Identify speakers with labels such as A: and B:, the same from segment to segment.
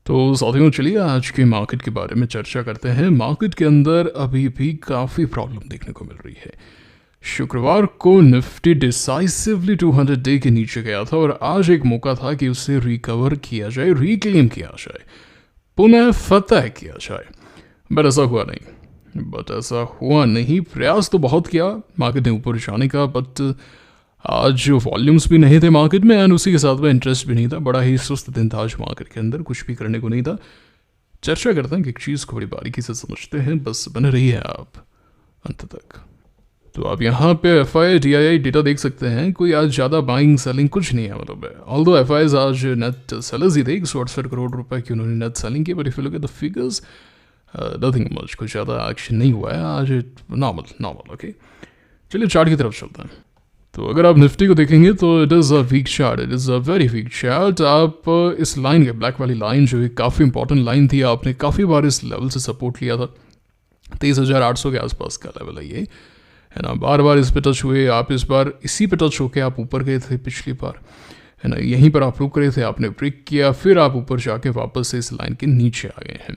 A: तो साथियों, चलिए आज के मार्केट के बारे में चर्चा करते हैं। मार्केट के अंदर अभी भी काफ़ी प्रॉब्लम देखने को मिल रही है। शुक्रवार को निफ्टी डिसाइसिवली 200 डे के नीचे गया था और आज एक मौका था कि उसे रिकवर किया जाए, रिक्लेम किया जाए, पुनः फतह किया जाए। बट ऐसा हुआ नहीं। प्रयास तो बहुत किया मार्केट ने ऊपर जाने का, बट आज वॉल्यूम्स भी नहीं थे मार्केट में एंड उसी के साथ में इंटरेस्ट भी नहीं था। बड़ा ही सुस्त दिन था आज मार्केट के अंदर, कुछ भी करने को नहीं था। चर्चा करते हैं कि एक चीज़ को बड़ी बारीकी से समझते हैं, बस बने रहिए आप अंत तक। तो आप यहाँ पे FI DII डेटा देख सकते हैं। कोई आज ज़्यादा बाइंग सेलिंग कुछ नहीं है, मतलब ऑल्दो FIs आज नेट सेलर्स ही थे। 168 करोड़ रुपए की उन्होंने नेट सेलिंग की, but if you look at the figures nothing much, कुछ ज़्यादा एक्शन नहीं हुआ है आज। Normal okay. चलिए चार्ट की तरफ चलते हैं। तो अगर आप निफ्टी को देखेंगे तो it is a weak chart, it is a very weak chart. आप इस लाइन के ब्लैक वाली लाइन जो है काफ़ी इंपॉर्टेंट लाइन थी, आपने काफ़ी बार इस लेवल से सपोर्ट लिया था। 23,800 के आसपास का लेवल है ये, है ना। बार बार इस पे टच हुए, आप इस बार इसी पे टच होके आप ऊपर गए थे पिछली बार, है ना। यहीं पर आप रुक रहे थे, आपने ब्रेक किया, फिर आप ऊपर जाके वापस से इस लाइन के नीचे आ गए हैं।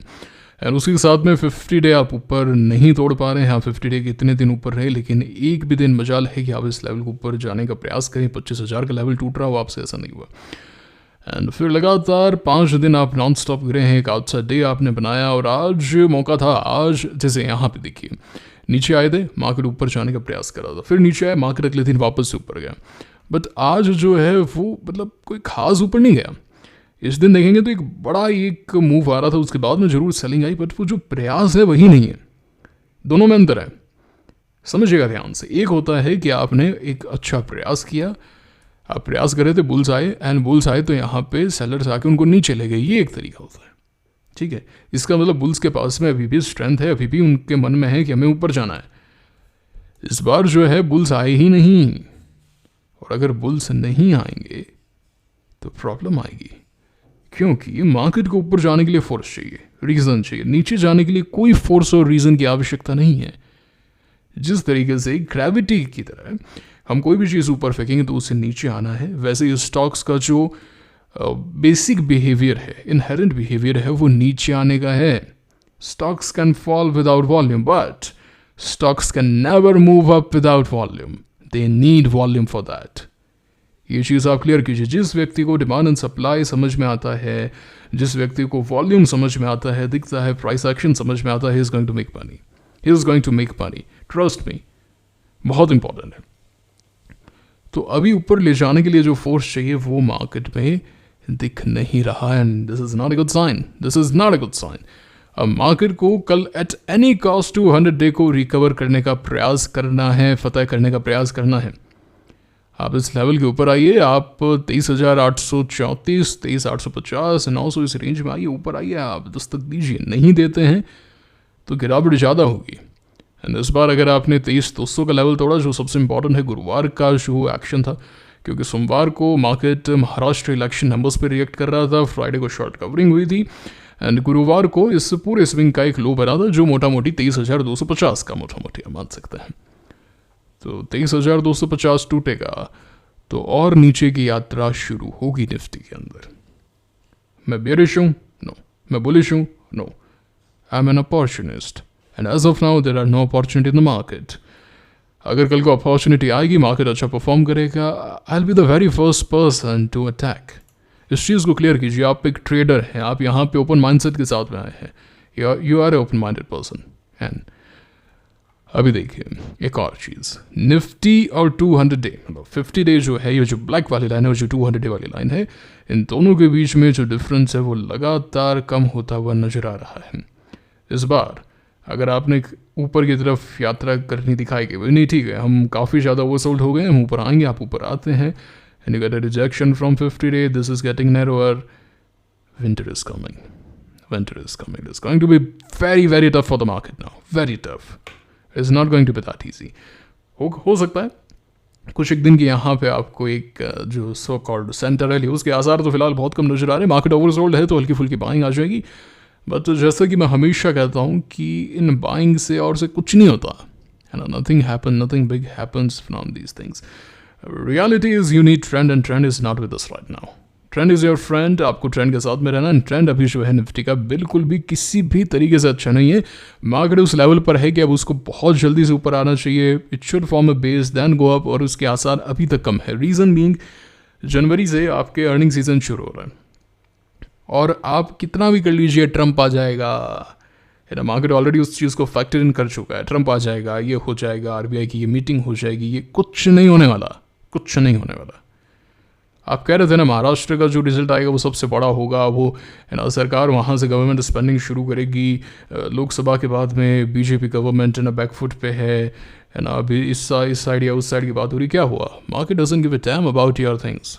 A: एंड उसी के साथ में 50 डे आप ऊपर नहीं तोड़ पा रहे हैं। हाँ, 50 डे के इतने दिन ऊपर रहे, लेकिन एक भी दिन मजाल है कि आप इस लेवल को ऊपर जाने का प्रयास करें। 25,000 का लेवल टूट रहा हो आपसे, ऐसा नहीं हुआ। एंड फिर लगातार 5 दिन आप नॉन स्टॉप गिरे हैं। एक आउटसाइड डे आपने बनाया और आज मौका था। आज जैसे यहाँ पे देखिए, नीचे आए थे, मार्केट ऊपर जाने का प्रयास कर रहा था, फिर नीचे आया, मार्केट अगले दिन वापस से ऊपर गया। बट आज जो है वो मतलब कोई खास ऊपर नहीं गया। इस दिन देखेंगे तो एक मूव आ रहा था, उसके बाद में जरूर सेलिंग आई, बट वो जो प्रयास है वही नहीं है। दोनों में अंतर है, समझिएगा ध्यान से। एक होता है कि आपने एक अच्छा प्रयास किया, आप प्रयास कर रहे थे, बुल्स आए, एंड बुल्स आए तो यहाँ पे सेलर्स आके उनको नीचे ले गए, ये एक तरीका होता है, ठीक है। इसका मतलब बुल्स के पास में अभी भी स्ट्रेंथ है, अभी भी उनके मन में है कि हमें ऊपर जाना है। इस बार जो है बुल्स आए ही नहीं, और अगर बुल्स नहीं आएंगे तो प्रॉब्लम आएगी, क्योंकि मार्केट को ऊपर जाने के लिए फोर्स चाहिए, रीजन चाहिए। नीचे जाने के लिए कोई फोर्स और रीजन की आवश्यकता नहीं है। जिस तरीके से ग्रेविटी की तरह हम कोई भी चीज़ ऊपर फेंकेंगे तो उसे नीचे आना है, वैसे ही स्टॉक्स का जो बेसिक बिहेवियर है, इनहेरेंट बिहेवियर है, वो नीचे आने का है। Stocks can fall without volume, but stocks can never move up without volume. They need volume for that. ये चीज़ आप क्लियर कीजिए। जिस व्यक्ति को डिमांड एंड सप्लाई समझ में आता है, जिस व्यक्ति को वॉल्यूम समझ में आता है, दिखता है, प्राइस एक्शन समझ में आता है, he is going to make money, he is going to make money, trust me. बहुत इंपॉर्टेंट है। तो अभी ऊपर ले जाने के लिए जो फोर्स चाहिए वो मार्केट में दिख नहीं रहा, and this is not a good sign, this is not a good sign. अब मार्केट को कल एट एनी कॉस्ट 200 डे को रिकवर करने का प्रयास करना है, फतह करने का प्रयास करना है। आप इस लेवल के ऊपर आइए, आप 23,834, 23,850, 900 इस रेंज में आइए, ऊपर आइए, आप दस्तक दीजिए। नहीं देते हैं तो गिरावट ज़्यादा होगी। एंड इस बार अगर आपने 23,200 का लेवल तोड़ा, जो सबसे इंपॉर्टेंट है, गुरुवार का जो एक्शन था, क्योंकि सोमवार को मार्केट महाराष्ट्र इलेक्शन नंबर्स पर रिएक्ट कर रहा था, फ्राइडे को शॉर्ट कवरिंग हुई थी, एंड गुरुवार को इस पूरे स्विंग का एक लो बना था, जो मोटा मोटी 23,250 का मोटा मोटी आप मान सकते हैं। तो 23,250 टूटेगा तो और नीचे की यात्रा शुरू होगी निफ्टी के अंदर। मैं बेरिश हूँ? नो। मैं बुलिश हूँ? No. I am an opportunist, and as of now there are no opportunity in the market. अगर कल को अपॉर्चुनिटी आएगी, मार्केट अच्छा परफॉर्म करेगा, I will be the very first person to attack. इस चीज़ को क्लियर कीजिए। आप एक ट्रेडर हैं, आप यहाँ पे ओपन माइंडसेट के साथ में आए हैं, you are a open minded person. And अभी देखिए एक और चीज़, निफ्टी और 200 डे, मतलब 50 डे जो है, ये जो ब्लैक वाली लाइन है और जो 200 डे वाली लाइन है, इन दोनों के बीच में जो डिफरेंस है वो लगातार कम होता हुआ नजर आ रहा है। इस बार अगर आपने ऊपर की तरफ यात्रा करनी दिखाई कि नहीं ठीक है, हम काफ़ी ज़्यादा ओवरसोल्ड हो गए, हम ऊपर आएंगे, आप ऊपर आते हैं, and you get a rejection from 50 day, this is getting narrower, winter is coming, winter is coming, is going to be very very tough for the market now, very tough, is not going to be that easy. हो सकता है कुछ एक दिन की यहाँ पे आपको एक जो सो कॉल्ड सेंटर रैली, उसके आसार तो फिलहाल बहुत कम नजर आ रहे हैं। मार्केट ओवरसोल्ड है तो हल्की फुल्की बाइंग आ जाएगी, बट जैसा कि मैं हमेशा कहता हूँ कि इन बाइंग से और से कुछ नहीं होता है ना, nothing happen, nothing big happens from these things. Reality is you need trend, and trend is not with us right now. Trend is your friend, आपको ट्रेंड के साथ में रहना है। ट्रेंड अभी जो है निफ्टी का बिल्कुल भी किसी भी तरीके से अच्छा नहीं है। मार्केट उस लेवल पर है कि अब उसको बहुत जल्दी से ऊपर आना चाहिए। It should form a base then go up, और उसके आसार अभी तक कम है। रीज़न बीइंग जनवरी से आपके अर्निंग सीजन शुरू हो रहा है, और आप कितना भी कर लीजिए ट्रम्प आ जाएगा, है ना, मार्केट ऑलरेडी उस चीज़ को फैक्टर इन कर चुका है। ट्रम्प आ जाएगा, ये हो जाएगा, आरबीआई की ये मीटिंग हो जाएगी, ये कुछ नहीं होने वाला, कुछ नहीं होने वाला। आप कह रहे थे ना महाराष्ट्र का जो रिजल्ट आएगा वो सबसे बड़ा होगा, वो है ना, सरकार वहाँ से गवर्नमेंट स्पेंडिंग शुरू करेगी। लोकसभा के बाद में बीजेपी गवर्नमेंट ना बैकफुट पे है ना, अभी इस साइड या उस साइड की बात हो रही। क्या हुआ? Market doesn't give a damn about your things.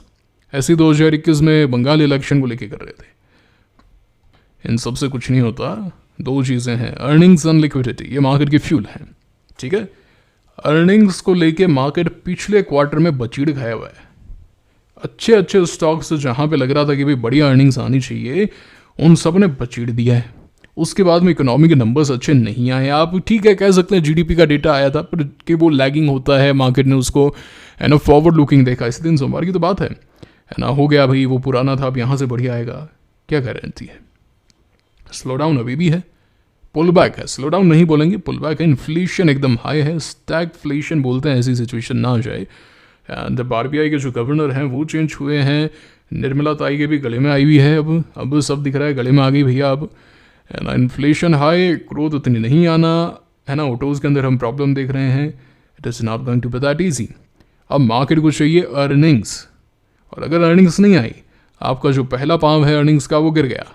A: ऐसे 2021 में बंगाल इलेक्शन को लेके कर रहे थे। इन सब से कुछ नहीं होता। दो चीज़ें हैं, अर्निंग्स एंड लिक्विडिटी, ये मार्केट की फ्यूल है। ठीक है, अर्निंग्स को लेके मार्केट पिछले क्वार्टर में बचीड़ खाया हुआ है। अच्छे अच्छे स्टॉक्स जहाँ पे लग रहा था कि भाई बढ़िया अर्निंग्स आनी चाहिए, उन सब ने बचीड़ दिया है। उसके बाद में इकोनॉमी के नंबर्स अच्छे नहीं आए। आप ठीक है कह सकते हैं जीडीपी का डेटा आया था, पर कि वो लैगिंग होता है, मार्केट ने उसको है ना फॉरवर्ड लुकिंग देखा। इस दिन सोमवार की तो बात है ना, हो गया भाई, वो पुराना था, अब यहाँ से बढ़िया आएगा, क्या गारंटी है? स्लो डाउन अभी भी है, पुल बैक है, स्लो डाउन नहीं बोलेंगे, पुल बैक है। इन्फ्लेशन एकदम हाई है, स्टैगफ्लेशन बोलते हैं, ऐसी सिचुएशन ना आ जाए। एंड आरबीआई के जो गवर्नर हैं वो चेंज हुए हैं, निर्मला ताई के भी गले में आई हुई है, अब सब दिख रहा है गले में आ गई भैया अब, है ना। इन्फ्लेशन हाई, ग्रोथ उतनी नहीं आना, है ना। ऑटोज़ के अंदर हम प्रॉब्लम देख रहे हैं, it is not going to be that easy. अब मार्केट को चाहिए अर्निंग्स, और अगर अर्निंग्स नहीं आई, आपका जो पहला पाँव है अर्निंग्स का वो गिर गया।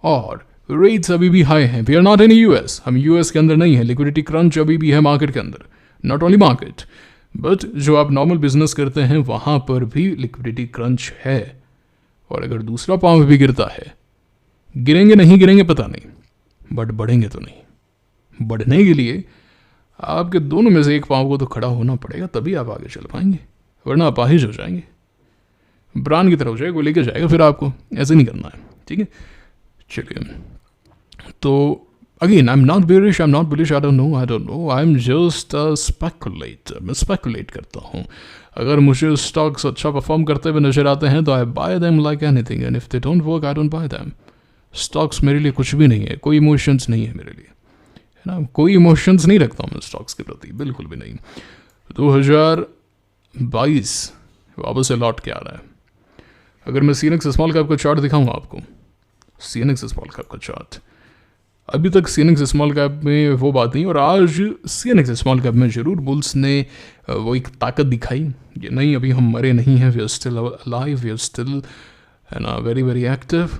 A: और रेट्स अभी भी हाई हैं। We are not in US, हम यूएस के अंदर नहीं है। लिक्विडिटी क्रंच अभी भी है मार्केट के अंदर, नॉट ओनली मार्केट बट जो आप नॉर्मल बिजनेस करते हैं वहाँ पर भी लिक्विडिटी क्रंच है। और अगर दूसरा पाँव भी गिरता है, गिरेंगे नहीं गिरेंगे पता नहीं, बट बढ़ेंगे तो नहीं। बढ़ने के लिए आपके दोनों में से एक पाँव को तो खड़ा होना पड़ेगा, तभी आप आगे चल पाएंगे, वरना अपाहिज हो जाएंगे। ब्रांड की तरफ हो जाएगा, वो लेके जाएगा फिर आपको, ऐसे नहीं करना है। ठीक है, चलिए। तो again, I am not bearish, I am not bullish, I don't know, I am just speculator. मैं स्पेकुलेट करता हूँ। अगर मुझे स्टॉक्स अच्छा परफॉर्म करते हुए नजर आते हैं तो I buy them like anything, and if they don't work I don't buy them. Stocks मेरे लिए कुछ भी नहीं है, कोई इमोशंस नहीं है मेरे लिए, है ना। कोई इमोशंस नहीं रखता हूँ मैं स्टॉक्स के प्रति, बिल्कुल भी नहीं। 2022 वापस से लौट के आ रहा है। अगर मैं सीएनएक्स स्मॉल कैप का चार्ट दिखाऊँ आपको, सीएनएक्स स्मॉल कैप का चार्ट, अभी तक सीएनएक्स स्मॉल कैप में वो बात नहीं, और आज सीएनएक्स स्मॉल कैप में जरूर बुल्स ने वो एक ताकत दिखाई। ये नहीं, अभी हम मरे नहीं हैं, we are still alive, we are still, है ना, वेरी वेरी एक्टिव,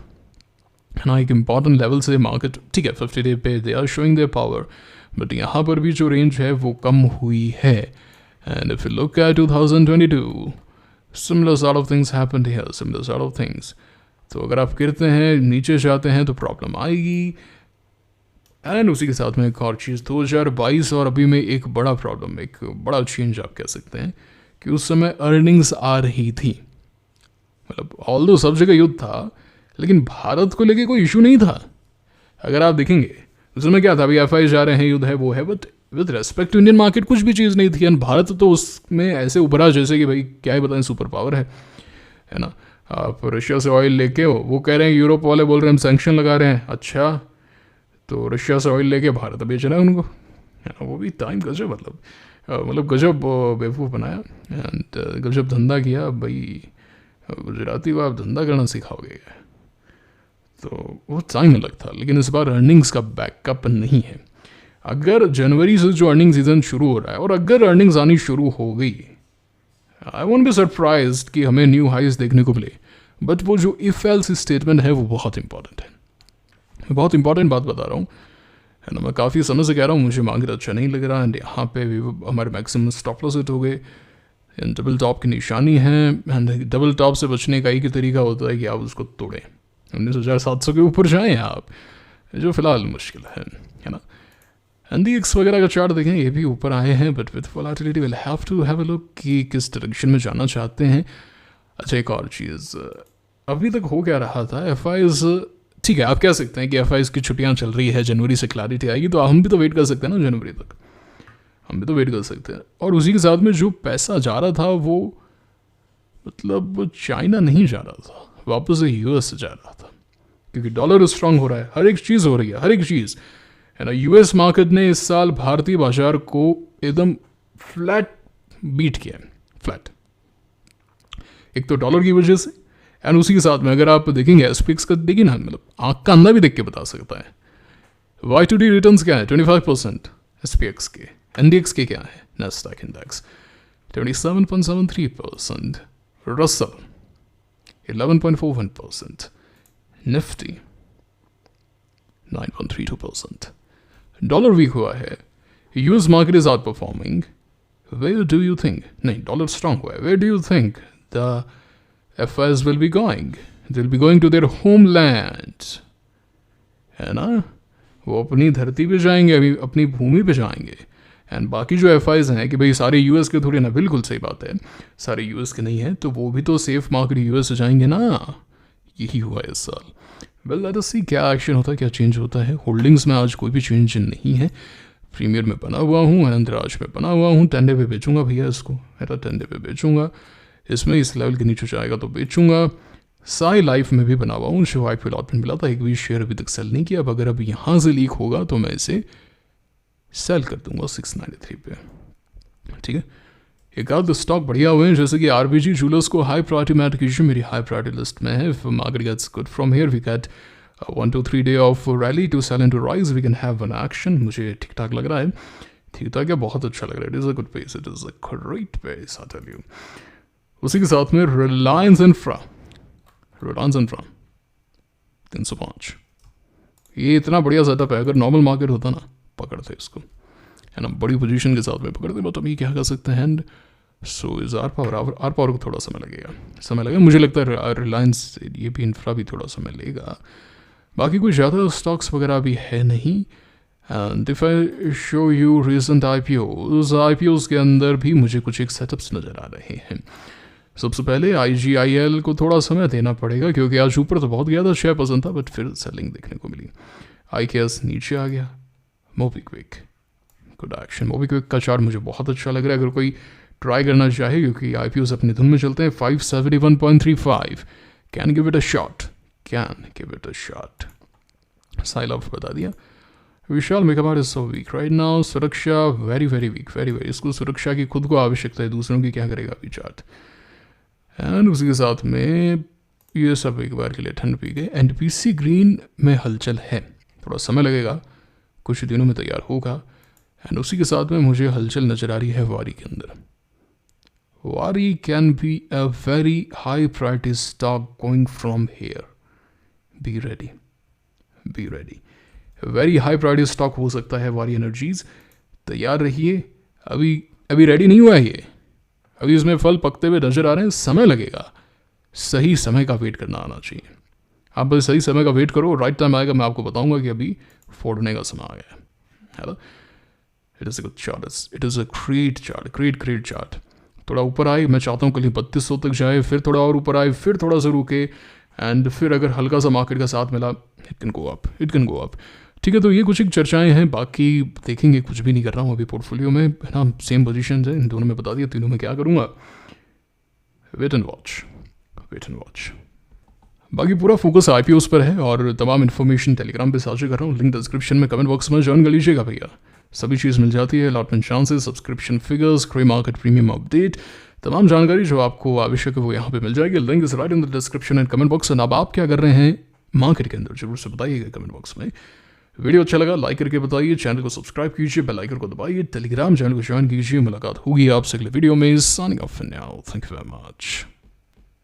A: है ना। एक इम्पॉर्टेंट लेवल से मार्केट, ठीक है, 50 डे पे they are showing their power, but यहाँ पर भी जो रेंज है वो कम हुई है। And if you look at 2022, similar sort of things happened here, similar sort of things. तो अगर आप गिरते हैं, नीचे जाते हैं तो प्रॉब्लम आएगी। एंड उसी के साथ में एक और चीज़, 2022 और अभी में एक बड़ा प्रॉब्लम, एक बड़ा चेंज आप कह सकते हैं कि उस समय अर्निंग्स आ रही थी। मतलब ऑल्दो सब जगह युद्ध था, लेकिन भारत को लेके कोई इशू नहीं था। अगर आप देखेंगे उस समय क्या था, अभी एफआई जा रहे हैं, युद्ध है, वो है, but with respect to Indian market कुछ भी चीज़ नहीं थी। एंड भारत तो उसमें ऐसे उभरा जैसे कि भाई क्या ही बताएं, सुपर पावर है ना। आप रशिया से ऑयल लेके वो कह रहे हैं, यूरोप वाले बोल रहे हैं हम सैंक्शन लगा रहे हैं। अच्छा, तो रशिया से ऑयल लेके भारत बेच रहा है उनको, है ना। वो भी टाइम गजब, मतलब गजब बेवकूफ़ बनाया एंड गजब धंधा किया। भाई गुजराती को आप धंधा करना सिखाओगे, तो वो टाइम अलग था। लेकिन इस बार अर्निंग्स का बैकअप नहीं है। अगर जनवरी से जो अर्निंग सीजन शुरू हो रहा है, और अगर अर्निंग्स आनी शुरू हो गई, आई वोंट बी सरप्राइज्ड कि हमें न्यू हाइज देखने को मिले। बट वो जो इफ एल्स स्टेटमेंट है वो बहुत इंपॉर्टेंट है। मैं बहुत इंपॉर्टेंट बात बता रहा हूँ, है ना। मैं काफ़ी समय से कह रहा हूँ मुझे मार्केट अच्छा नहीं लग रहा, एंड यहाँ पे भी हमारे मैक्सिमम स्टॉप लॉस हिट हो गए। डबल टॉप की निशानी है, एंड डबल टॉप से बचने का एक ही तरीका होता है कि आप उसको तोड़ें, 19,700 के ऊपर जाएँ आप, जो फिलहाल मुश्किल है ना। एनडीएक्स वगैरह का चार्ट देखें, ये भी ऊपर आए हैं, but with volatility will have to have a look कि किस डायरेक्शन में जाना चाहते हैं। अच्छा, एक और चीज़, अभी तक हो क्या रहा था, एफआईज, ठीक है, आप कह सकते हैं कि एफआईज की छुट्टियां चल रही है, जनवरी से क्लैरिटी आएगी, तो हम भी तो वेट कर सकते हैं ना, जनवरी तक हम भी तो वेट कर सकते हैं। और उसी के साथ में जो पैसा जा रहा था वो मतलब चाइना नहीं जा रहा था, वापस से यूएस से जा रहा था, क्योंकि डॉलर स्ट्रांग हो रहा है, हर एक चीज़ हो रही है, हर एक चीज़ है ना। यूएस मार्केट ने इस साल भारतीय बाजार को एकदम फ्लैट बीट किया है, फ्लैट, एक तो डॉलर की वजह से, एंड उसी के साथ में अगर आप देखेंगे एसपीएक्स का, देखिए ना, मतलब आँख का अंधा भी देख के बता सकता है। Y2D रिटर्न्स क्या है 25% एसपीएक्स के, एनडीएक्स के क्या है, Nasdaq index 27.73%, Russell 11.41%, Nifty 9.32%। Dollar weak हुआ है, US market is outperforming, where do you think, नहीं डॉलर स्ट्रांग हुआ है, where do you think the FIs will be going? They'll be going to their homeland, है ना, वो अपनी धरती पे जाएंगे, अभी अपनी भूमि पे जाएंगे। एंड बाकी जो FIs हैं कि भाई सारे यूएस के थोड़े ना, बिल्कुल सही बात है, सारे यूएस के नहीं हैं, तो वो भी तो सेफ मार्केट यूएस से जाएंगे ना। यही हुआ इस साल। वेल लेट अस सी क्या एक्शन होता है, क्या चेंज होता है। होल्डिंग्स में आज कोई भी चेंज नहीं है, प्रीमियर में बना हुआ हूँ, अनंतराज में बना हुआ हूँ, 10 डे पे बेचूंगा भैया इसको, है ना, 10 डे पे बेचूंगा, इसमें इस लेवल के नीचे जाएगा तो बेचूंगा। साई लाइफ में भी बना हुआ हूँ, जो IPO अलॉटमेंट मिला था, एक भी शेयर अभी तक सेल नहीं किया। अब अगर अब यहाँ से लीक होगा तो मैं इसे सेल कर दूंगा 693 पे, ठीक है। एक आध स्टॉक बढ़िया हुए हैं, जैसे कि RBG जूलर्स को हाई प्रायोरिटी में ऐड कीजिए, मेरी हाई प्रायोरिटी लिस्ट में है। If market gets good from here, we get 1 to 3 day of rally to sell and to rise, we can have an action. मुझे ठीक ठाक लग रहा है, ठीक ठाक क्या, बहुत अच्छा लग रहा है। It is a good pace, it is a great pace, I tell you. उसी के साथ में रिलायंस इंफ्रा 305, ये इतना बढ़िया सेटअप है, अगर नॉर्मल मार्केट होता ना पकड़ते इसको, है ना, बड़ी पोजीशन के साथ में पकड़ते, बट अभी क्या कर सकते हैं। And so is our power को थोड़ा समय लगेगा, मुझे लगता है रिलायंस, ये भी इंफ्रा भी थोड़ा समय लेगा। बाकी कोई ज़्यादा स्टॉक्स वगैरह भी है नहीं। And if I show you recent IPOs के अंदर भी मुझे कुछ एक सेटअप्स नज़र आ रहे हैं। सबसे पहले IGIL को थोड़ा समय देना पड़ेगा, क्योंकि आज ऊपर तो बहुत गया था, शेयर पसंद था, बट फिर सेलिंग देखने को मिली। IKS नीचे आ गया। मोबीक्विक गुड एक्शन, मोबीक्विक का चार्ट मुझे बहुत अच्छा लग रहा है, अगर कोई ट्राई करना चाहे, क्योंकि IPOs अपनी धुन में चलते हैं। 571.35 can give it a shot. Sell off बता दिया। Vishal Mega Mart is so weak right now. सुरक्षा वेरी वीक, वेरी इसको सुरक्षा की खुद को आवश्यकता है, दूसरों की क्या करेगा अभी चार्ट। एंड उसी के साथ में ये सब एक बार के लिए ठंड पी गए। NPC ग्रीन में हलचल है, थोड़ा समय लगेगा, कुछ दिनों में तैयार होगा। एंड उसी के साथ में मुझे हलचल नज़र आ रही है वारी के अंदर। वारी can be a very high priority stock going from here, be ready. Very high priority stock हो सकता है वारी एनर्जीज, तैयार रहिए। अभी रेडी नहीं हुआ है ये, अभी इसमें फल पकते हुए नजर आ रहे हैं, समय लगेगा, सही समय का वेट करना आना चाहिए। आप बस सही समय का वेट करो, राइट टाइम आएगा, मैं आपको बताऊंगा कि अभी फोड़ने का समय आ गया है ना। It is a good chart, it is a great chart. थोड़ा ऊपर आए, मैं चाहता हूँ कल 3200 तक जाए, फिर थोड़ा और ऊपर आए, फिर थोड़ा सा रुके, एंड फिर अगर हल्का सा मार्केट का साथ मिला, इट कैन गो अप। ठीक है, तो ये कुछ एक चर्चाएं हैं, बाकी देखेंगे, कुछ भी नहीं कर रहा हूँ अभी पोर्टफोलियो में, है ना। सेम पोजीशन है, इन दोनों में बता दिया, तीनों में क्या करूँगा, वेट एंड वॉच। बाकी पूरा फोकस IPOs पर है, और तमाम इन्फॉर्मेशन टेलीग्राम पे साझा कर रहा हूँ, लिंक डिस्क्रिप्शन में, कमेंट बॉक्स में ज्वाइन कर लीजिएगा भैया, सभी चीज़ मिल जाती है, अलॉटमेंट चांसेस, सब्सक्रिप्शन फिगर्स, क्रे मार्केट प्रीमियम अपडेट, तमाम जानकारी जो आपको आवश्यक है वो यहाँ पे मिल जाएगी। Link is right in the description and comment box. अब आप क्या कर रहे हैं मार्केट के अंदर, जरूर से बताइएगा कमेंट बॉक्स में। वीडियो अच्छा लगा लाइक करके बताइए, चैनल को सब्सक्राइब कीजिए, बेल आइकन को दबाइए, टेलीग्राम चैनल को ज्वाइन कीजिए। मुलाकात होगी आपसे अगले वीडियो में। Signing off for now, thank you very much.